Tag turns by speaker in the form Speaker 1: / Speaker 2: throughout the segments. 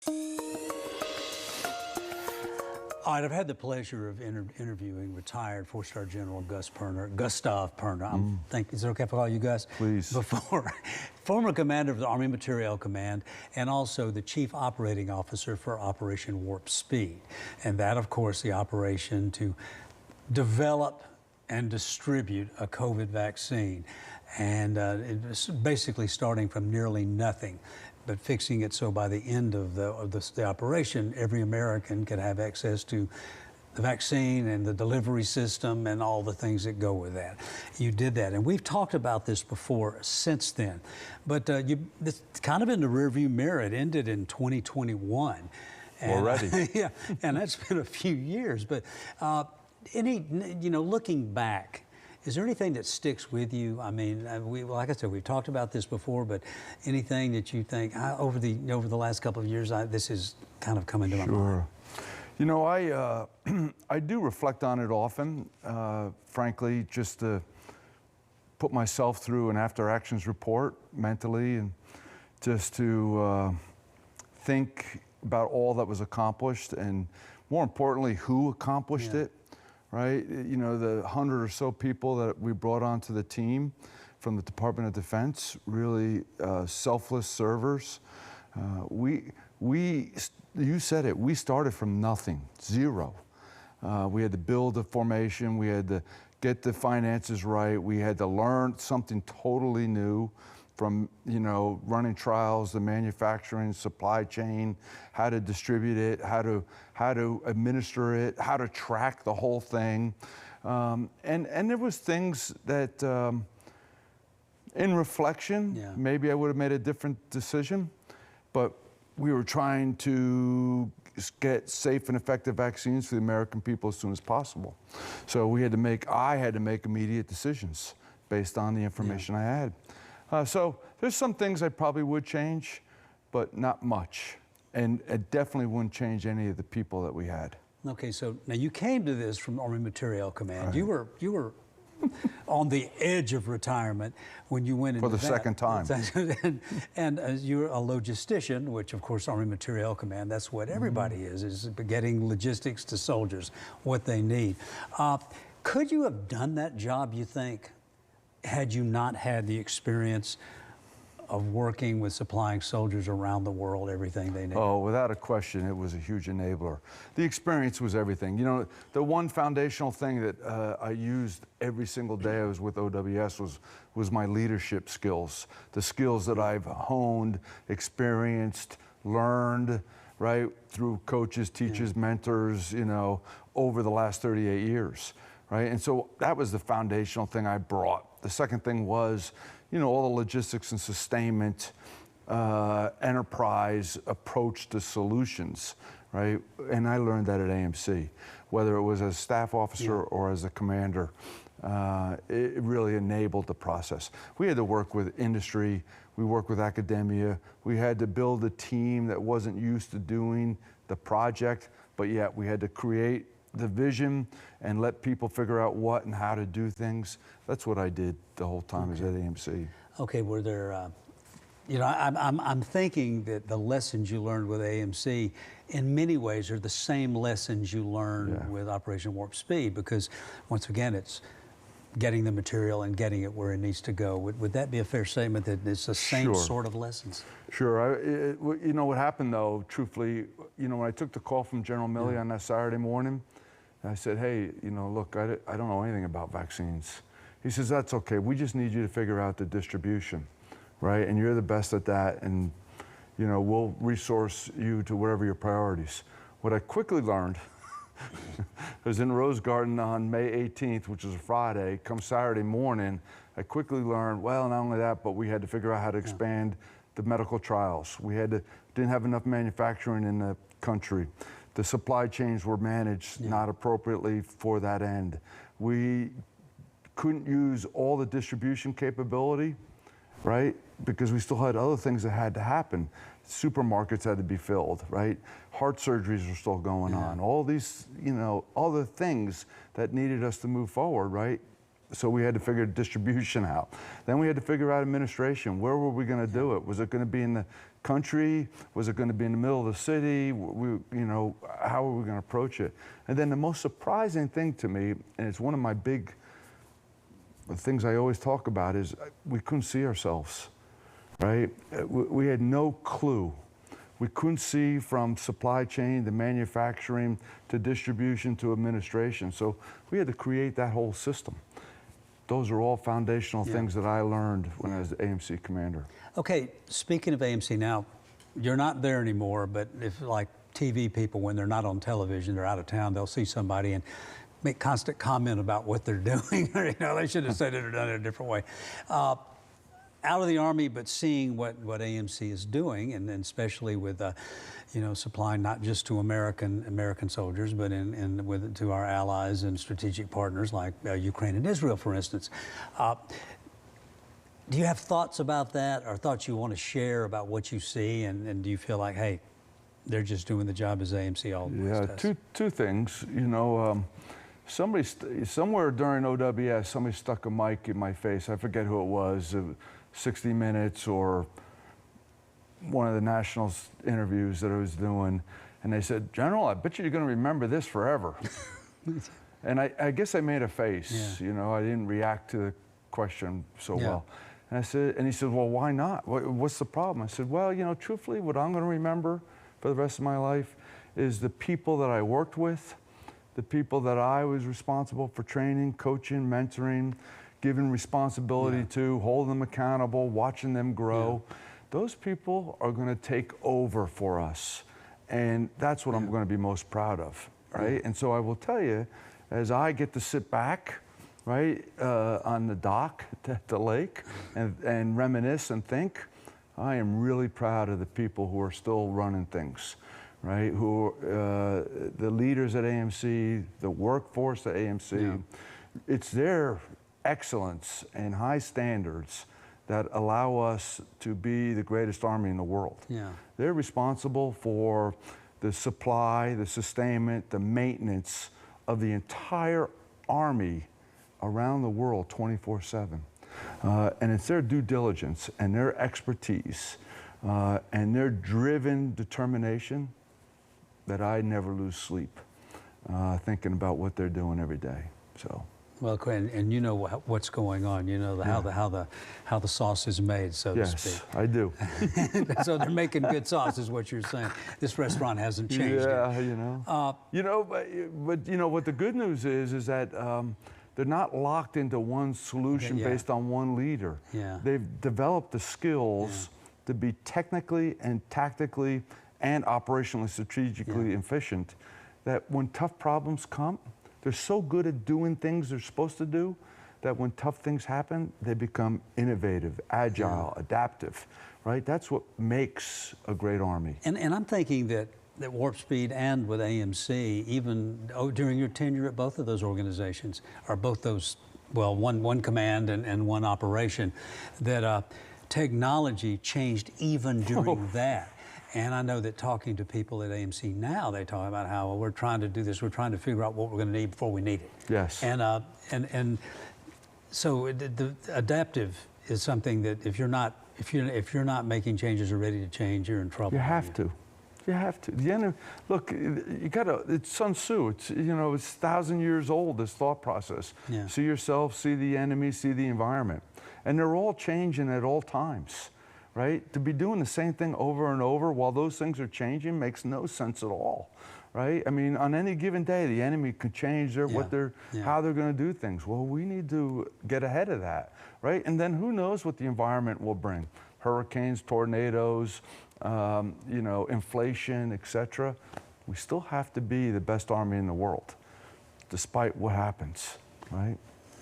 Speaker 1: All right, I've had the pleasure of interviewing retired four-star General Gus Perna. Is it okay if I call you Gus?
Speaker 2: Please.
Speaker 1: Former commander of the Army Materiel Command and also the Chief Operating Officer for Operation Warp Speed. And that, of course, the operation to develop and distribute a COVID vaccine. And it was basically starting from nearly nothing, but fixing it so by the end of the operation, every American could have access to the vaccine and the delivery system and all the things that go with that. You did that, and we've talked about this before since then, but it's kind of in the rearview mirror. It ended in 2021.
Speaker 2: Already.
Speaker 1: Yeah, and that's been a few years, but looking back, is there anything that sticks with you? I mean, like I said, we've talked about this before, but anything that you think over the last couple of years, this is kind of coming to my mind?
Speaker 2: Sure. You know, I do reflect on it often, frankly, just to put myself through an after actions report mentally and just to think about all that was accomplished and more importantly, who accomplished it. Right? You know, the 100 or so people that we brought onto the team from the Department of Defense, really selfless servers. You said it, we started from nothing, zero. We had to build a formation, we had to get the finances right, we had to learn something totally new from, you know, running trials, the manufacturing, supply chain, how to distribute it, how to administer it, how to track the whole thing. And there was things that, in reflection, maybe I would have made a different decision, but we were trying to get safe and effective vaccines for the American people as soon as possible. So I had to make immediate decisions based on the information I had. So there's some things I probably would change, but not much. And it definitely wouldn't change any of the people that we had.
Speaker 1: Okay, so now you came to this from Army Materiel Command.
Speaker 2: Right.
Speaker 1: You were on the edge of retirement when you went into
Speaker 2: for the second time.
Speaker 1: and you're a logistician, which of course Army Materiel Command, that's what everybody is getting logistics to soldiers, what they need. Could you have done that job, you think, had you not had the experience of working with supplying soldiers around the world everything they need?
Speaker 2: Oh, without a question, it was a huge enabler. The experience was everything. You know, the one foundational thing that I used every single day I was with OWS was my leadership skills, the skills that I've honed, experienced, learned, right, through coaches, teachers, mentors, you know, over the last 38 years, right? And so that was the foundational thing I brought. The second thing was, you know, all the logistics and sustainment, enterprise approach to solutions, right? And I learned that at AMC, whether it was as a staff officer or as a commander, it really enabled the process. We had to work with industry, we worked with academia, we had to build a team that wasn't used to doing the project, but yet we had to create the vision and let people figure out what and how to do things. That's what I did the whole time I was at AMC.
Speaker 1: Okay, were there, you know, I'm thinking that the lessons you learned with AMC in many ways are the same lessons you learned with Operation Warp Speed, because once again, it's getting the material and getting it where it needs to go. Would that be a fair statement that it's the same sort of lessons? Sure.
Speaker 2: You know what happened though, truthfully, you know, when I took the call from General Milley on that Saturday morning, I said, hey, you know, look, I don't know anything about vaccines. He says, that's okay. We just need you to figure out the distribution, right? And you're the best at that. And, you know, we'll resource you to whatever your priorities. What I quickly learned was in Rose Garden on May 18th, which was a Friday, come Saturday morning, I quickly learned, well, not only that, but we had to figure out how to expand the medical trials. We didn't have enough manufacturing in the country. The supply chains were managed not appropriately for that end. We couldn't use all the distribution capability, right? Because we still had other things that had to happen. Supermarkets had to be filled, right? Heart surgeries were still going on. All these, you know, other things that needed us to move forward, right? So we had to figure distribution out. Then we had to figure out administration. Where were we going to do it? Was it going to be in the country? Was it going to be in the middle of the city? How are we going to approach it? And then the most surprising thing to me, and it's one of my big things I always talk about, is we couldn't see ourselves, right? We had no clue. We couldn't see from supply chain to manufacturing to distribution to administration. So we had to create that whole system. Those are all foundational things that I learned when I was the AMC commander.
Speaker 1: Okay, speaking of AMC now, you're not there anymore, but if like TV people, when they're not on television, they're out of town, they'll see somebody and make constant comment about what they're doing. They should have said it or done it a different way. Out of the Army, but seeing what AMC is doing, and especially with, supplying not just to American soldiers, but to our allies and strategic partners like Ukraine and Israel, for instance. Do you have thoughts about that, or thoughts you want to share about what you see, and do you feel like, hey, they're just doing the job as AMC always does?
Speaker 2: Two things. Somebody somewhere during OWS, somebody stuck a mic in my face. I forget who it was. 60 Minutes or one of the national interviews that I was doing, and they said, "General, I bet you're going to remember this forever." And I guess I made a face.
Speaker 1: Yeah.
Speaker 2: I didn't react to the question so
Speaker 1: Yeah.
Speaker 2: well. And he said, "Well, why not? What's the problem?" I said, "Well, truthfully, what I'm going to remember for the rest of my life is the people that I worked with, the people that I was responsible for training, coaching, mentoring, giving responsibility to, holding them accountable, watching them grow. Those people are going to take over for us. And that's what I'm going to be most proud of, right? And so I will tell you, as I get to sit back, right, on the dock at the lake and reminisce and think, I am really proud of the people who are still running things, right? Who the leaders at AMC, the workforce at AMC. It's their excellence and high standards that allow us to be the greatest Army in the world. They're responsible for the supply, the sustainment, the maintenance of the entire Army around the world 24/7. And it's their due diligence and their expertise and their driven determination that I never lose sleep thinking about what they're doing every day. So.
Speaker 1: Well, and you know what's going on. You know how the sauce is made, so to speak.
Speaker 2: Yes, I do.
Speaker 1: So they're making good sauce, is what you're saying. This restaurant hasn't changed.
Speaker 2: Yeah, but what the good news is that they're not locked into one solution based on one leader. They've developed the skills to be technically and tactically and operationally strategically efficient. That when tough problems come, they're so good at doing things they're supposed to do that when tough things happen, they become innovative, agile, adaptive, right? That's what makes a great Army.
Speaker 1: And I'm thinking that Warp Speed and with AMC, even during your tenure at both of those organizations, or both those, well, one command and one operation, that technology changed even during that. And I know that talking to people at AMC now, they talk about how we're trying to do this, we're trying to figure out what we're going to need before we need it.
Speaker 2: Yes.
Speaker 1: And so the adaptive is something that if you're not making changes or ready to change, you're in trouble.
Speaker 2: You have to. You have to. The enemy, look, you gotta. It's Sun Tzu. It's it's 1,000 years old. This thought process. See yourself, see the enemy, see the environment, and they're all changing at all times. Right? To be doing the same thing over and over while those things are changing makes no sense at all, right? I mean, on any given day, the enemy can change how they're going to do things. Well, we need to get ahead of that, right? And then who knows what the environment will bring? Hurricanes, tornadoes, inflation, etc. We still have to be the best Army in the world, despite what happens, right?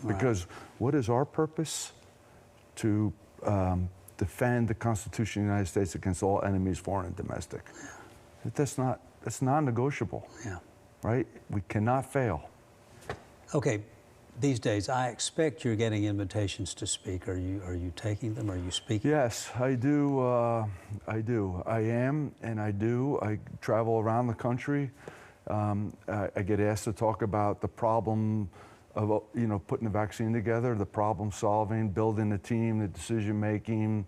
Speaker 2: Because what is our purpose? To defend the Constitution of the United States against all enemies, foreign and domestic. That's non-negotiable. Right? We cannot fail.
Speaker 1: Okay, these days I expect you're getting invitations to speak. Are you taking them? Are you speaking?
Speaker 2: Yes, I do. I am, and I do. I travel around the country. I get asked to talk about the problem of putting the vaccine together, the problem solving, building the team, the decision making,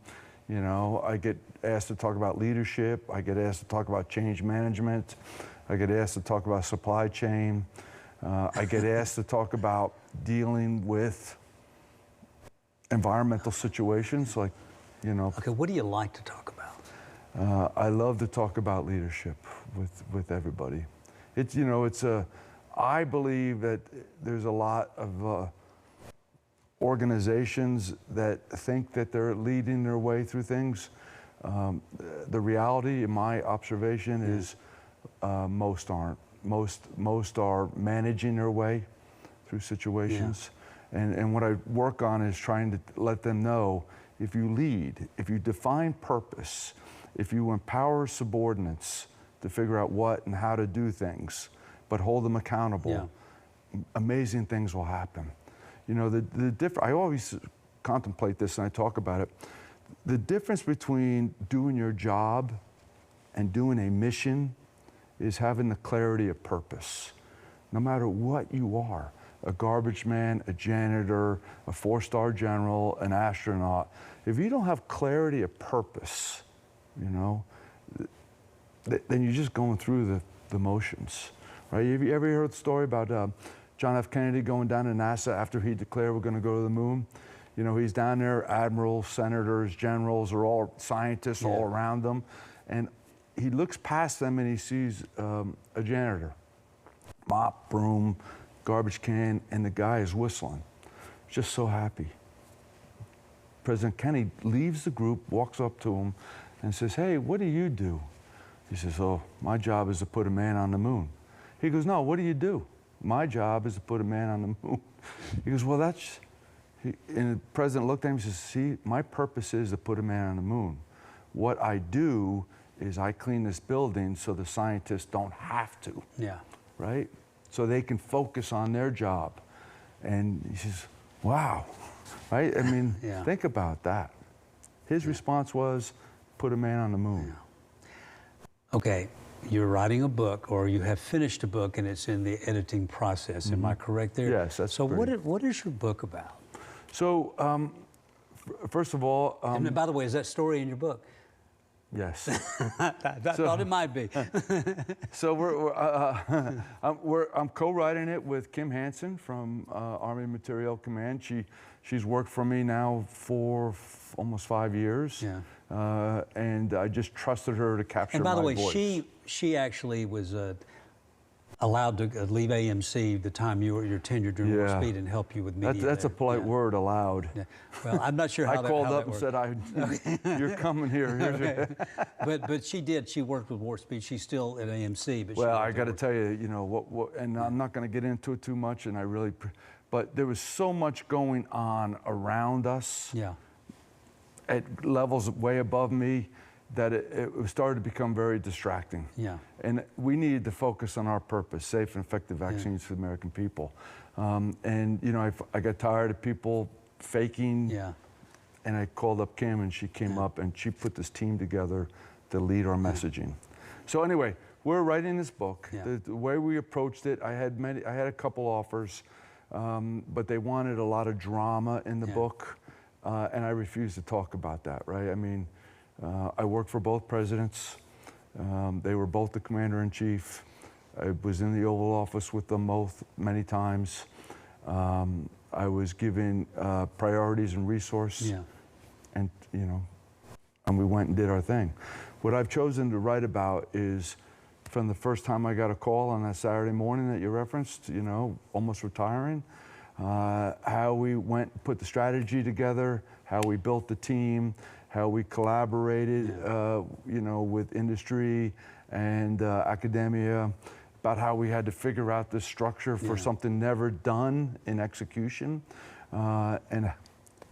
Speaker 2: You know, I get asked to talk about leadership. I get asked to talk about change management. I get asked to talk about supply chain. I get asked to talk about dealing with environmental situations, like, you know.
Speaker 1: Okay, what do you like to talk about?
Speaker 2: I love to talk about leadership with everybody. It's, you know, I believe that there's a lot of organizations that think that they're leading their way through things. The reality, in my observation, is most aren't. Most are managing their way through situations. And what I work on is trying to let them know, if you lead, if you define purpose, if you empower subordinates to figure out what and how to do things, but hold them accountable, amazing things will happen. You know, I always contemplate this and I talk about it. The difference between doing your job and doing a mission is having the clarity of purpose. No matter what you are, a garbage man, a janitor, a 4-star general, an astronaut, if you don't have clarity of purpose, you know, then you're just going through the motions, right? Have you ever heard the story about John F. Kennedy going down to NASA after he declared we're going to go to the moon? You know, he's down there, admirals, senators, generals are all scientists all around them. And he looks past them and he sees a janitor, mop, broom, garbage can, and the guy is whistling, just so happy. President Kennedy leaves the group, walks up to him, and says, "Hey, what do you do?" He says, "Oh, my job is to put a man on the moon." He goes, "No, what do you do?" "My job is to put a man on the moon." He goes, "Well, that's..." And the president looked at him and says, "See, my purpose is to put a man on the moon. What I do is I clean this building so the scientists don't have to."
Speaker 1: Yeah.
Speaker 2: Right? So they can focus on their job. And he says, wow, right? I mean, think about that. His response was, put a man on the moon.
Speaker 1: Okay, you're writing a book, or you have finished a book, and it's in the editing process. Am I correct there?
Speaker 2: Yes, that's
Speaker 1: so.
Speaker 2: great.
Speaker 1: What is your book about?
Speaker 2: So, first of all...
Speaker 1: and by the way, is that story in your book?
Speaker 2: Yes.
Speaker 1: I thought it might be.
Speaker 2: So I'm co-writing it with Kim Hansen from Army Materiel Command. She's worked for me now for almost 5 years. Yeah. And I just trusted her to capture my voice.
Speaker 1: And by the way, she actually was allowed to leave AMC the time you were tenured during Warp Speed and help you with media.
Speaker 2: That's a polite word, allowed.
Speaker 1: Yeah. Well, I'm not sure how that worked.
Speaker 2: I called up and said, "You're coming here."
Speaker 1: But she did. She worked with Warp Speed. She's still at AMC. But
Speaker 2: well, I got to tell you, you know and I'm not going to get into it too much. And but there was so much going on around us. Yeah. At levels way above me, that it started to become very distracting. Yeah. And we needed to focus on our purpose, safe and effective vaccines for the American people. And, you know, I got tired of people faking. Yeah. And I called up Kim, and she came up, and she put this team together to lead our messaging. So anyway, we're writing this book. The way we approached it, I had a couple offers, but they wanted a lot of drama in the book, and I refused to talk about that, right? I mean, I worked for both presidents. They were both the commander-in-chief. I was in the Oval Office with them both many times. I was given priorities and resource, and you know, and we went and did our thing. What I've chosen to write about is from the first time I got a call on that Saturday morning that you referenced, you know, almost retiring, how we went and put the strategy together, how we built the team, how we collaborated, you know, with industry and academia, about how we had to figure out this structure for something never done in execution, and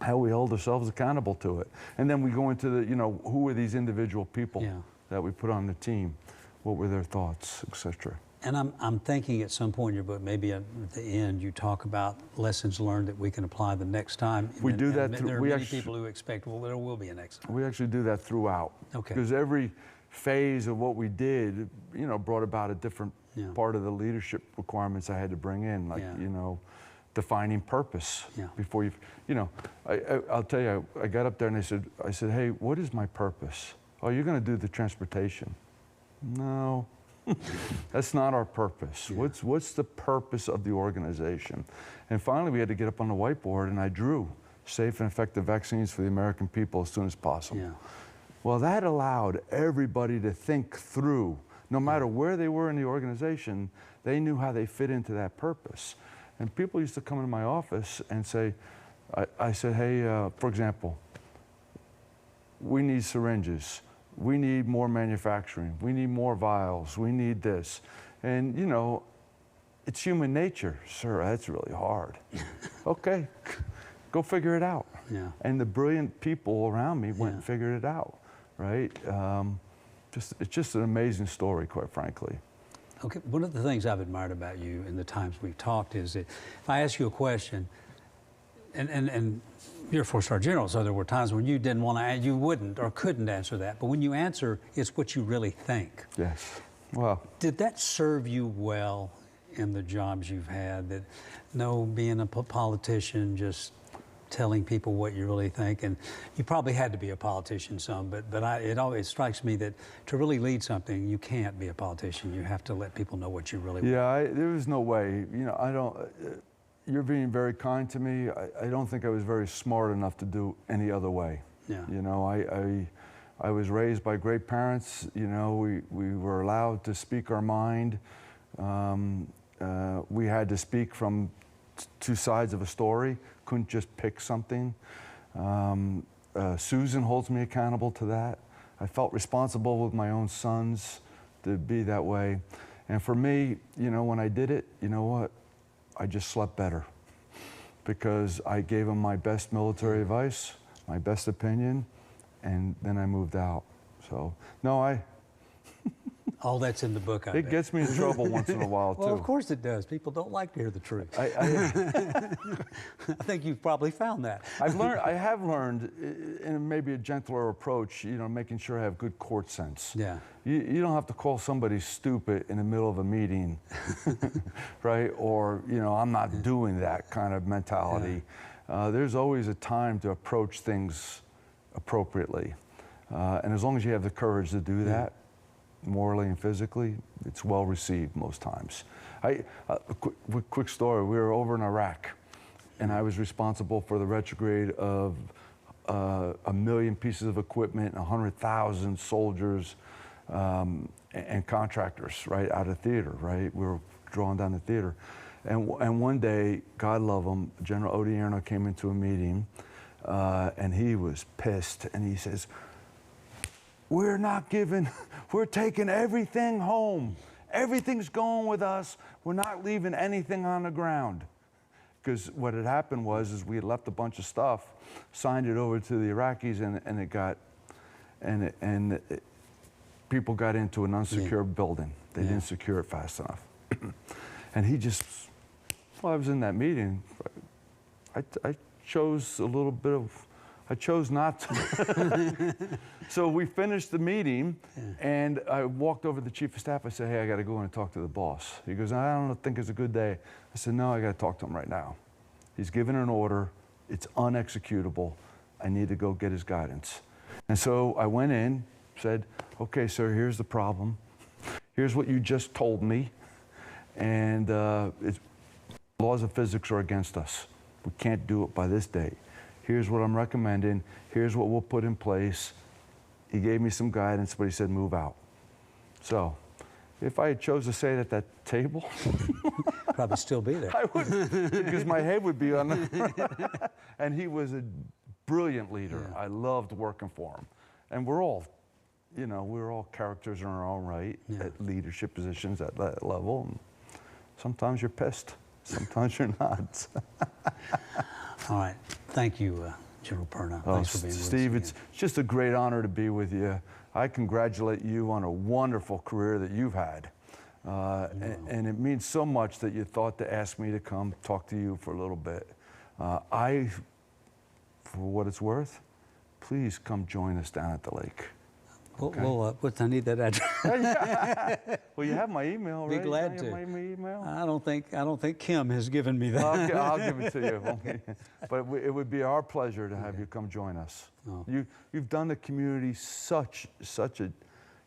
Speaker 2: how we hold ourselves accountable to it. And then we go into the, you know, who are these individual people that we put on the team? What were their thoughts, etc.
Speaker 1: And I'm thinking at some point in your book, maybe at the end, you talk about lessons learned that we can apply the next time.
Speaker 2: We do that.
Speaker 1: There are many people who expect, well, there will be a next time.
Speaker 2: We actually do that throughout. Okay. Because every phase of what we did, you know, brought about a different part of the leadership requirements I had to bring in. Like, you know, defining purpose
Speaker 1: Yeah.
Speaker 2: before you know, I'll tell you, I got up there and I said, hey, what is my purpose? Oh, you're going to do the transportation. No, that's not our purpose.
Speaker 1: Yeah.
Speaker 2: What's the purpose of the organization? And finally, we had to get up on the whiteboard, and I drew safe and effective vaccines for the American people as soon as possible.
Speaker 1: Yeah.
Speaker 2: Well, that allowed everybody to think through, no matter where they were in the organization, they knew how they fit into that purpose. And people used to come into my office and say, I said, hey, for example, we need syringes. We need more manufacturing. We need more vials. We need this. And, you know, it's human nature. Sir, that's really hard. Okay, go figure it out.
Speaker 1: Yeah.
Speaker 2: And the brilliant people around me went
Speaker 1: Yeah.
Speaker 2: and figured it out, right? It's just an amazing story, quite frankly.
Speaker 1: Okay, one of the things I've admired about you in the times we've talked is that if I ask you a question, and you're a four-star general, so there were times when you didn't want to, you wouldn't or couldn't answer that, but when you answer, it's what you really think.
Speaker 2: Yes. Well,
Speaker 1: Did that serve you well in the jobs you've had? That no, being a politician, just telling people what you really think, and you probably had to be a politician some, but it always strikes me that to really lead something, you can't be a politician. You have to let people know what you really want.
Speaker 2: yeah, there was no way. You know, I don't. You're being very kind to me. I don't think I was very smart enough to do any other way.
Speaker 1: Yeah.
Speaker 2: You know, I was raised by great parents. You know, we were allowed to speak our mind. We had to speak from two sides of a story. Couldn't just pick something. Susan holds me accountable to that. I felt responsible with my own sons to be that way. And for me, you know, when I did it, you know what? I just slept better because I gave them my best military advice, my best opinion, and then I moved out. So, no,
Speaker 1: All that's in the book, I
Speaker 2: it
Speaker 1: bet.
Speaker 2: gets me in trouble once in a while, too.
Speaker 1: Well, of course it does. People don't like to hear the truth. I think you've probably found that.
Speaker 2: I have learned, in maybe a gentler approach, you know, making sure I have good court sense.
Speaker 1: Yeah.
Speaker 2: You don't have to call somebody stupid in the middle of a meeting, right? Or, you know, I'm not doing that kind of mentality. There's always a time to approach things appropriately. And as long as you have the courage to do that, morally and physically, it's well received most times. Quick story, we were over in Iraq, and I was responsible for the retrograde of 1 million pieces of equipment, 100,000 soldiers, and contractors, right, out of theater, right? We were drawing down the theater. And one day, God love him, General Odierno came into a meeting, and he was pissed, and he says, we're taking everything home. Everything's going with us. We're not leaving anything on the ground. Because what had happened was we had left a bunch of stuff, signed it over to the Iraqis, and people got into an unsecured building. They didn't secure it fast enough. And he just, well, I was in that meeting. I chose a little bit of, I chose not to. So we finished the meeting, and I walked over to the chief of staff. I said, hey, I got to go in and talk to the boss. He goes, I don't think it's a good day. I said, no, I got to talk to him right now. He's given an order. It's unexecutable. I need to go get his guidance. And so I went in, said, okay, sir, here's the problem. Here's what you just told me. And laws of physics are against us. We can't do it by this date. Here's what I'm recommending. Here's what we'll put in place. He gave me some guidance, but he said, move out. So if I had chose to say it at that table,
Speaker 1: Probably still be there.
Speaker 2: I would, because my head would be on the, and he was a brilliant leader. I loved working for him. And we're all, you know, we're all characters in our own right at leadership positions at that level. And sometimes you're pissed, sometimes you're not.
Speaker 1: All right. Thank you, General Perna. Thanks for being with us.
Speaker 2: Steve, it's just a great honor to be with you. I congratulate you on a wonderful career that you've had. And it means so much that you thought to ask me to come talk to you for a little bit. For what it's worth, please come join us down at the lake.
Speaker 1: I need that address.
Speaker 2: Well, you have my email,
Speaker 1: Be
Speaker 2: right?
Speaker 1: glad
Speaker 2: You have
Speaker 1: to.
Speaker 2: my email?
Speaker 1: I don't think Kim has given me that.
Speaker 2: I'll give it to you. But it would be our pleasure to have you come join us.
Speaker 1: Oh.
Speaker 2: You've done the community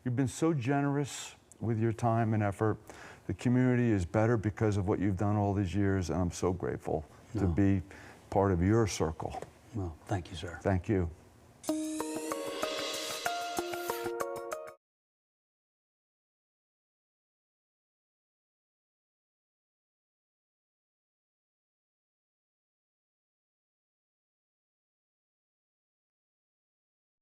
Speaker 2: you've been so generous with your time and effort. The community is better because of what you've done all these years, and I'm so grateful to be part of your circle.
Speaker 1: Well, thank you, sir.
Speaker 2: Thank you.